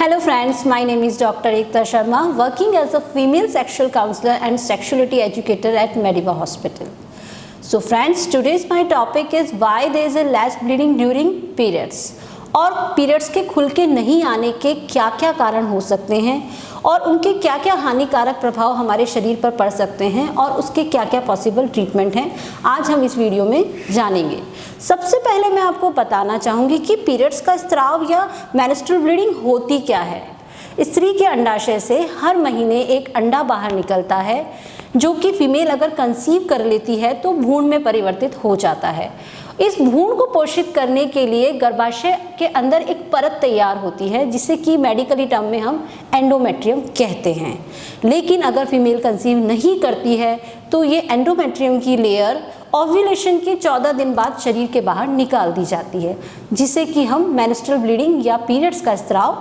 Hello friends, my name is Dr. Ekta Sharma, working as a female sexual counselor and sexuality educator at Mediva Hospital. So friends, today's my topic is why there is a less bleeding during periods. और periods के खुल के नहीं आने के क्या क्या कारण हो सकते हैं और उनके क्या क्या हानिकारक प्रभाव हमारे शरीर पर पड़ सकते हैं और उसके क्या क्या पॉसिबल ट्रीटमेंट हैं, आज हम इस वीडियो में जानेंगे। सबसे पहले मैं आपको बताना चाहूँगी कि पीरियड्स का स्राव या मेंस्ट्रुअल ब्लीडिंग होती क्या है। स्त्री के अंडाशय से हर महीने एक अंडा बाहर निकलता है जो कि फीमेल अगर कंसीव कर लेती है तो भ्रूण में परिवर्तित हो जाता है। इस भ्रूण को पोषित करने के लिए गर्भाशय के अंदर एक परत तैयार होती है जिसे कि मेडिकली टर्म में हम एंडोमेट्रियम कहते हैं। लेकिन अगर फीमेल कंसीव नहीं करती है तो ये एंडोमेट्रियम की लेयर ओव्यूलेशन के 14 दिन बाद शरीर के बाहर निकाल दी जाती है, जिसे कि हम मेंस्ट्रुअल ब्लीडिंग या पीरियड्स का स्राव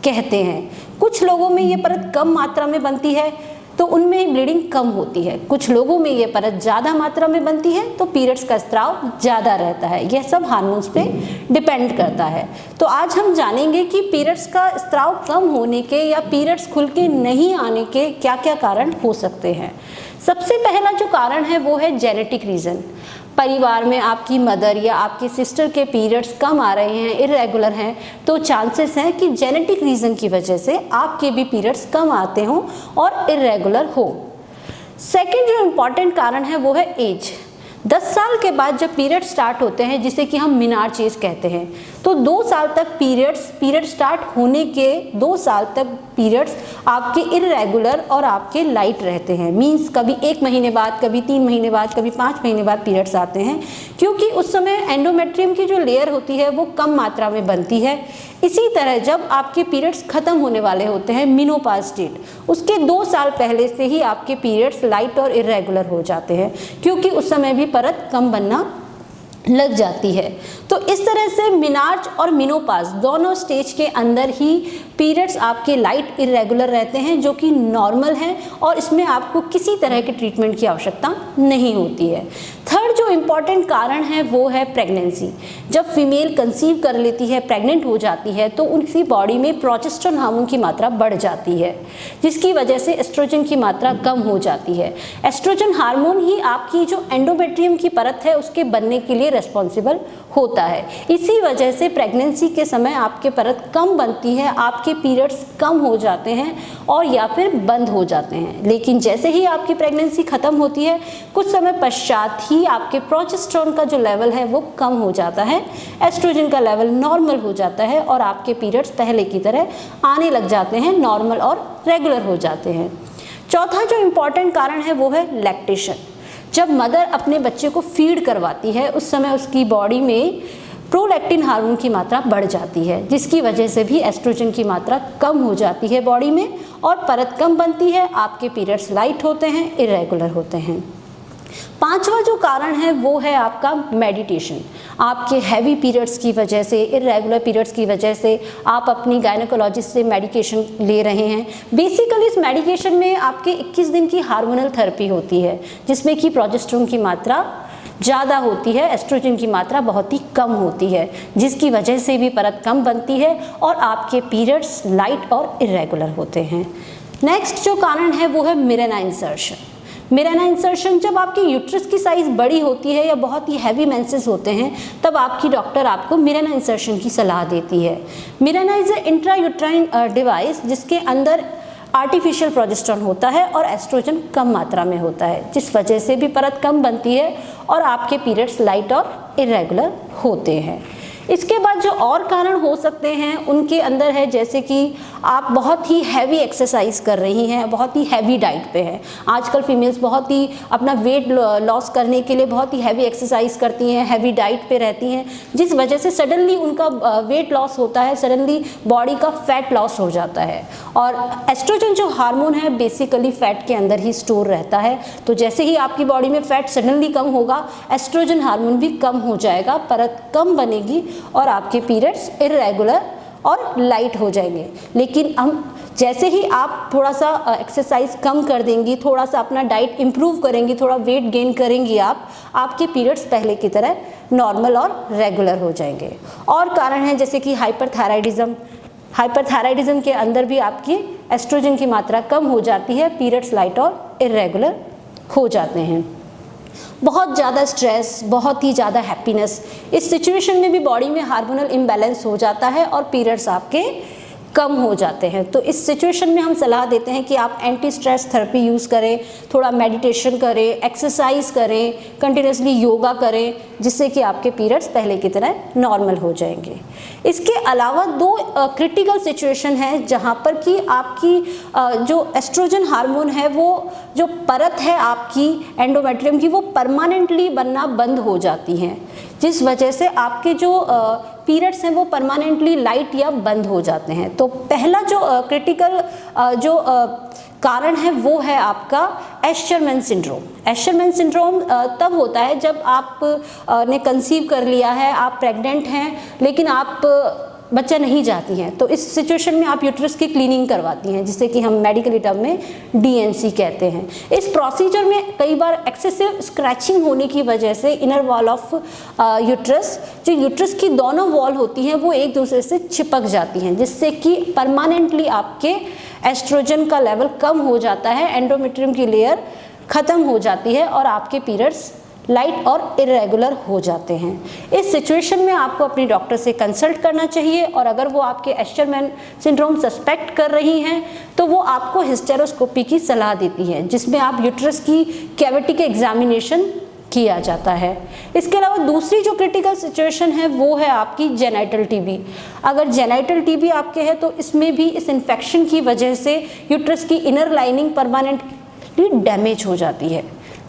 कहते हैं। कुछ लोगों में ये परत कम मात्रा में बनती है तो उनमें ब्लीडिंग कम होती है, कुछ लोगों में ये परत ज़्यादा मात्रा में बनती है तो पीरियड्स का स्राव ज़्यादा रहता है। यह सब हार्मोन्स पे डिपेंड करता है। तो आज हम जानेंगे कि पीरियड्स का स्राव कम होने के या पीरियड्स खुल के नहीं आने के क्या क्या कारण हो सकते हैं। सबसे पहला जो कारण है वो है जेनेटिक रीज़न। परिवार में आपकी मदर या आपकी सिस्टर के पीरियड्स कम आ रहे हैं, इरेगुलर हैं, तो चांसेस हैं कि जेनेटिक रीज़न की वजह से आपके भी पीरियड्स कम आते हों और इरेगुलर हो। सेकंड जो इम्पॉर्टेंट कारण है वो है एज। 10 साल के बाद जब पीरियड स्टार्ट होते हैं, जिसे कि हम मिनार्च एज कहते हैं, तो 2 साल तक पीरियड स्टार्ट होने के 2 साल तक पीरियड्स आपके इरेगुलर और आपके लाइट रहते हैं। मींस कभी 1 महीने बाद, कभी 3 महीने बाद, कभी 5 महीने बाद पीरियड्स आते हैं, क्योंकि उस समय एंडोमेट्रियम की जो लेयर होती है वो कम मात्रा में बनती है। इसी तरह जब आपके पीरियड्स खत्म होने वाले होते हैं, मेनोपॉज स्टेट, उसके 2 साल पहले से ही आपके पीरियड्स लाइट और इरेगुलर हो जाते हैं, क्योंकि उस समय भी परत कम बनना लग जाती है। तो इस तरह से मिनार्च और मेनोपॉज दोनों स्टेज के अंदर ही पीरियड्स आपके लाइट इरेगुलर रहते हैं, जो कि नॉर्मल है और इसमें आपको किसी तरह के ट्रीटमेंट की आवश्यकता नहीं होती है। थर्ड जो इम्पॉर्टेंट कारण है वो है प्रेगनेंसी। जब फीमेल कंसीव कर लेती है, प्रेग्नेंट हो जाती है, तो उनकी बॉडी में प्रोजेस्टेरोन हार्मोन की मात्रा बढ़ जाती है, जिसकी वजह से एस्ट्रोजन की मात्रा कम हो जाती है। एस्ट्रोजन हार्मोन ही आपकी जो एंडोमेट्रियम की परत है उसके बनने के लिए रिस्पॉन्सिबल होता है। इसी वजह से प्रेगनेंसी के समय आपके परत कम बनती है, आपके पीरियड्स कम हो जाते हैं और या फिर बंद हो जाते हैं। लेकिन जैसे ही आपकी प्रेगनेंसी खत्म होती है, कुछ समय पश्चात ही आपके प्रोजेस्टेरोन का जो लेवल है वो कम हो जाता है, एस्ट्रोजन का लेवल नॉर्मल हो जाता है और आपके पीरियड्स पहले की तरह आने लग जाते हैं, नॉर्मल और रेगुलर हो जाते हैं। चौथा जो इम्पॉर्टेंट कारण है वो है लैक्टेशन। जब मदर अपने बच्चे को फीड करवाती है, उस समय उसकी बॉडी में प्रोलैक्टिन हार्मोन की मात्रा बढ़ जाती है, जिसकी वजह से भी एस्ट्रोजन की मात्रा कम हो जाती है बॉडी में और परत कम बनती है। आपके पीरियड्स लाइट होते हैं, इरेगुलर होते हैं। पांचवा जो कारण है वो है आपका मेडिटेशन। आपके हैवी पीरियड्स की वजह से, इरेगुलर पीरियड्स की वजह से आप अपनी गायनेकोलॉजिस्ट से मेडिकेशन ले रहे हैं। बेसिकली इस मेडिकेशन में आपके 21 दिन की हार्मोनल थेरेपी होती है, जिसमें कि प्रोजेस्टेरोन की मात्रा ज़्यादा होती है, एस्ट्रोजन की मात्रा बहुत ही कम होती है, जिसकी वजह से भी परत कम बनती है और आपके पीरियड्स लाइट और इरेगुलर होते हैं। नेक्स्ट जो कारण है वो है मिरेना इंसर्शन। मिरेना इंसर्शन, जब आपकी यूट्रस की साइज़ बड़ी होती है या बहुत ही हैवी मेंसेस होते हैं, तब आपकी डॉक्टर आपको मिरेना इंसर्शन की सलाह देती है। Mirena is a intrauterine device जिसके अंदर आर्टिफिशियल प्रोजेस्टेरोन होता है और एस्ट्रोजन कम मात्रा में होता है, जिस वजह से भी परत कम बनती है और आपके पीरियड्स लाइट और इरेगुलर होते हैं। इसके बाद जो और कारण हो सकते हैं उनके अंदर है, जैसे कि आप बहुत ही हैवी एक्सरसाइज कर रही हैं, बहुत ही हैवी डाइट पे हैं। आजकल फीमेल्स बहुत ही अपना वेट लॉस करने के लिए बहुत ही हैवी एक्सरसाइज करती हैं, हैवी डाइट पे रहती हैं, जिस वजह से सडनली उनका वेट लॉस होता है, सडनली बॉडी का फैट लॉस हो जाता है। और एस्ट्रोजन जो हार्मोन है बेसिकली फैट के अंदर ही स्टोर रहता है, तो जैसे ही आपकी बॉडी में फैट सडनली कम होगा, एस्ट्रोजन हार्मोन भी कम हो जाएगा, परत कम बनेगी और आपके पीरियड्स इरेगुलर और लाइट हो जाएंगे। लेकिन हम जैसे ही आप थोड़ा सा एक्सरसाइज कम कर देंगी, थोड़ा सा अपना डाइट इम्प्रूव करेंगी, थोड़ा वेट गेन करेंगी आपके पीरियड्स पहले की तरह नॉर्मल और रेगुलर हो जाएंगे। और कारण है जैसे कि हाइपरथायराइडिज्म, हाइपरथायराइडिज्म के अंदर भी आपकी एस्ट्रोजन की मात्रा कम हो जाती है, पीरियड्स लाइट और इरेगुलर हो जाते हैं। बहुत ज़्यादा स्ट्रेस, बहुत ही ज़्यादा हैप्पीनेस, इस सिचुएशन में भी बॉडी में हार्मोनल इम्बैलेंस हो जाता है और पीरियड्स आपके कम हो जाते हैं। तो इस सिचुएशन में हम सलाह देते हैं कि आप एंटी स्ट्रेस थेरेपी यूज़ करें, थोड़ा मेडिटेशन करें, एक्सरसाइज करें, कंटिन्यूसली योगा करें, जिससे कि आपके पीरियड्स पहले की तरह नॉर्मल हो जाएंगे। इसके अलावा दो क्रिटिकल सिचुएशन है जहाँ पर कि आपकी जो एस्ट्रोजन हार्मोन है, वो जो परत है आपकी एंडोमेट्रियम की, वो परमानेंटली बनना बंद हो जाती हैं, जिस वजह से आपके जो पीरियड्स हैं वो परमानेंटली लाइट या बंद हो जाते हैं। तो पहला जो क्रिटिकल जो कारण है वो है आपका एस्चरमैन सिंड्रोम। एस्चरमैन सिंड्रोम तब होता है जब आप ने कंसीव कर लिया है, आप प्रेग्नेंट हैं, लेकिन आप बच्चा नहीं चाहती हैं। तो इस सिचुएशन में आप यूट्रस की क्लीनिंग करवाती हैं, जिसे कि हम मेडिकल टर्म में डीएनसी कहते हैं। इस प्रोसीजर में कई बार एक्सेसिव स्क्रैचिंग होने की वजह से इनर वॉल ऑफ यूट्रस, जो यूट्रस की दोनों वॉल होती हैं, वो एक दूसरे से चिपक जाती हैं, जिससे कि परमानेंटली आपके एस्ट्रोजन का लेवल कम हो जाता है, एंडोमेट्रियम की लेयर ख़त्म हो जाती है और आपके पीरियड्स लाइट और इरेगुलर हो जाते हैं। इस सिचुएशन में आपको अपने डॉक्टर से कंसल्ट करना चाहिए, और अगर वो आपके एस्चरमैन सिंड्रोम सस्पेक्ट कर रही हैं तो वो आपको हिस्टेरोस्कोपी की सलाह देती है, जिसमें आप यूट्रस की कैविटी के एग्जामिनेशन किया जाता है। इसके अलावा दूसरी जो क्रिटिकल सिचुएशन है वो है आपकी जेनाइटल टीबी। अगर जेनाइटल टीबी आपके है तो इसमें भी इस इन्फेक्शन की वजह से यूट्रस की इनर लाइनिंग परमानेंटली डैमेज हो जाती है,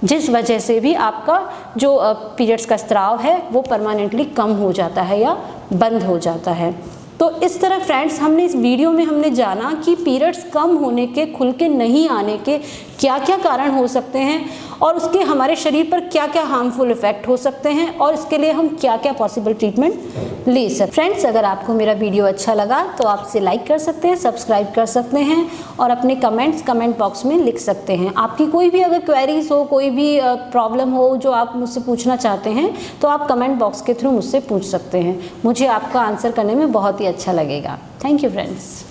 जिस वजह से भी आपका जो पीरियड्स का स्राव है वो परमानेंटली कम हो जाता है या बंद हो जाता है। तो इस तरह फ्रेंड्स, हमने इस वीडियो में हमने जाना कि पीरियड्स कम होने के, खुल के नहीं आने के क्या क्या कारण हो सकते हैं, और उसके हमारे शरीर पर क्या क्या हार्मफुल इफेक्ट हो सकते हैं, और इसके लिए हम क्या क्या पॉसिबल ट्रीटमेंट ले सकते। फ्रेंड्स, अगर आपको मेरा वीडियो अच्छा लगा तो आप इसे लाइक कर सकते हैं, सब्सक्राइब कर सकते हैं, और अपने कमेंट्स कमेंट बॉक्स में लिख सकते हैं। आपकी कोई भी अगर क्वेरीज हो, कोई भी प्रॉब्लम हो जो आप मुझसे पूछना चाहते हैं, तो आप कमेंट बॉक्स के थ्रू मुझसे पूछ सकते हैं। मुझे आपका आंसर करने में बहुत ही अच्छा लगेगा। Thank you friends.